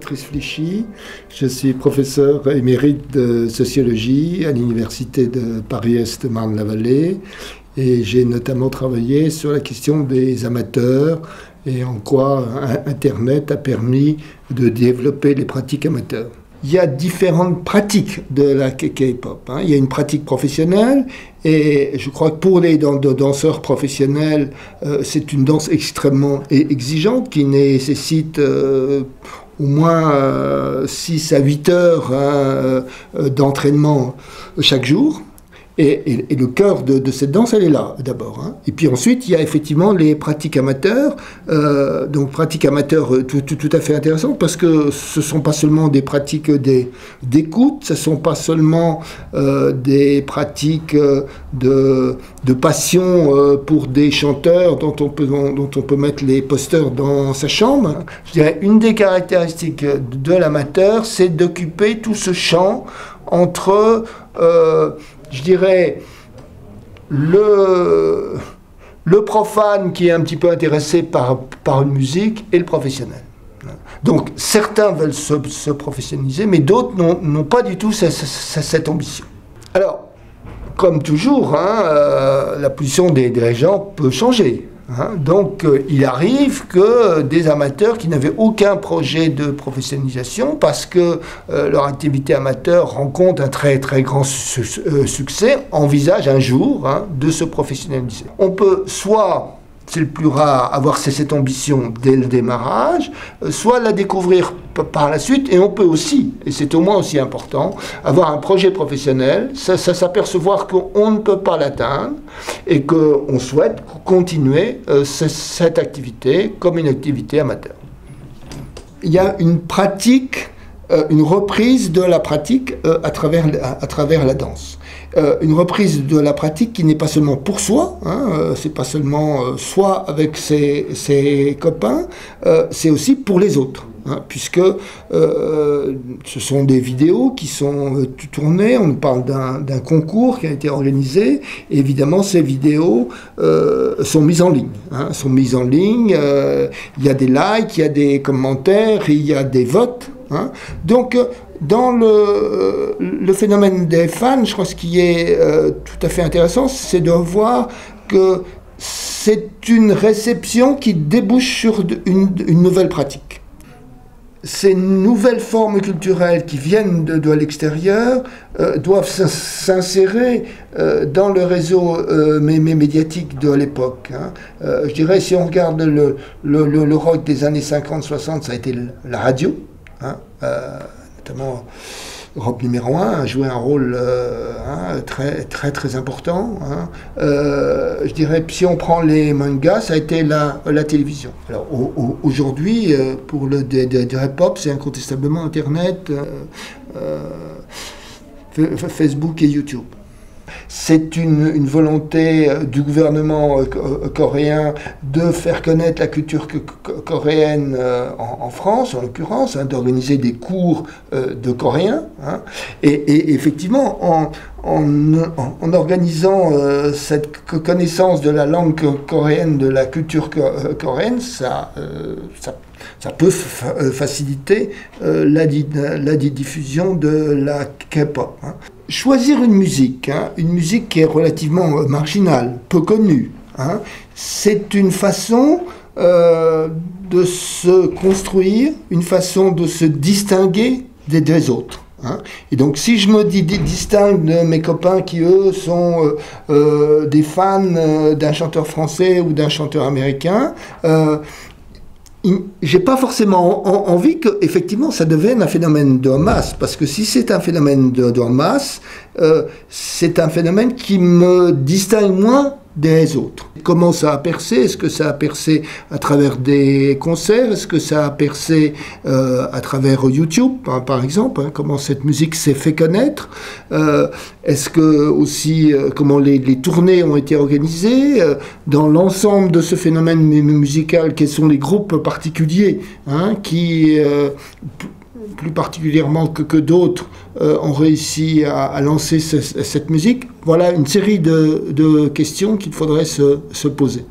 Patrice Flichy, je suis professeur émérite de sociologie à l'université de Paris-Est Marne-la-Vallée et j'ai notamment travaillé sur la question des amateurs et en quoi Internet a permis de développer les pratiques amateurs. Il y a différentes pratiques de la K-pop. Il y a une pratique professionnelle et je crois que pour les danseurs professionnels, c'est une danse extrêmement exigeante qui nécessite au moins 6 à 8 heures d'entraînement chaque jour. Et le cœur de cette danse, elle est là, d'abord. Et puis ensuite, il y a effectivement les pratiques amateurs. Donc, pratiques amateurs tout à fait intéressantes parce que ce ne sont pas seulement des pratiques d'écoute, ce ne sont pas seulement des pratiques de passion pour des chanteurs dont on peut mettre les posters dans sa chambre. Je dirais, une des caractéristiques de l'amateur, c'est d'occuper tout ce champ entre... je dirais, le profane qui est un petit peu intéressé par une musique et le professionnel. Donc certains veulent se professionnaliser, mais d'autres n'ont pas du tout cette ambition. Alors, comme toujours, la position des dirigeants peut changer. Donc il arrive que des amateurs qui n'avaient aucun projet de professionnalisation parce que leur activité amateur rencontre un très très grand succès, envisagent un jour de se professionnaliser. On peut soit, c'est le plus rare, avoir cette ambition dès le démarrage, soit la découvrir par la suite, et on peut aussi, et c'est au moins aussi important, avoir un projet professionnel, s'apercevoir qu'on ne peut pas l'atteindre, et qu'on souhaite continuer cette activité comme une activité amateur. Il y a une pratique, une reprise de la pratique à travers la danse. Une reprise de la pratique qui n'est pas seulement pour soi, c'est pas seulement soi avec ses copains, c'est aussi pour les autres. Puisque ce sont des vidéos qui sont tournées, on parle d'un concours qui a été organisé, et évidemment ces vidéos sont mises en ligne. Il y a des likes, il y a des commentaires, il y a des votes. Donc dans le phénomène des fans, je crois que ce qui est tout à fait intéressant, c'est de voir que c'est une réception qui débouche sur une nouvelle pratique. Ces nouvelles formes culturelles qui viennent de l'extérieur doivent s'insérer dans le réseau médiatique de l'époque. Je dirais, si on regarde le rock des années 50-60, ça a été la radio, notamment Europe numéro 1 a joué un rôle très important. Je dirais, si on prend les mangas, ça a été la télévision. Alors aujourd'hui, pour le rap-pop, c'est incontestablement Internet, Facebook et YouTube. C'est une volonté du gouvernement coréen de faire connaître la culture coréenne en France, en l'occurrence, d'organiser des cours de coréen. Et effectivement, en organisant cette connaissance de la langue coréenne, de la culture coréenne, ça peut faciliter la diffusion de la K-pop. Choisir une musique qui est relativement marginale, peu connue, c'est une façon de se construire, une façon de se distinguer des autres. Et donc si je me distingue de mes copains qui eux sont des fans d'un chanteur français ou d'un chanteur américain, j'ai pas forcément envie que effectivement ça devienne un phénomène de masse, parce que si c'est un phénomène de masse, c'est un phénomène qui me distingue moins des autres. Comment ça a percé? Est-ce que ça a percé à travers des concerts? Est-ce que ça a percé à travers YouTube, par exemple? Comment cette musique s'est fait connaître? Est-ce que aussi comment les tournées ont été organisées? Dans l'ensemble de ce phénomène musical, quels sont les groupes particuliers qui plus particulièrement que d'autres, ont réussi à lancer cette musique? Voilà une série de questions qu'il faudrait se poser.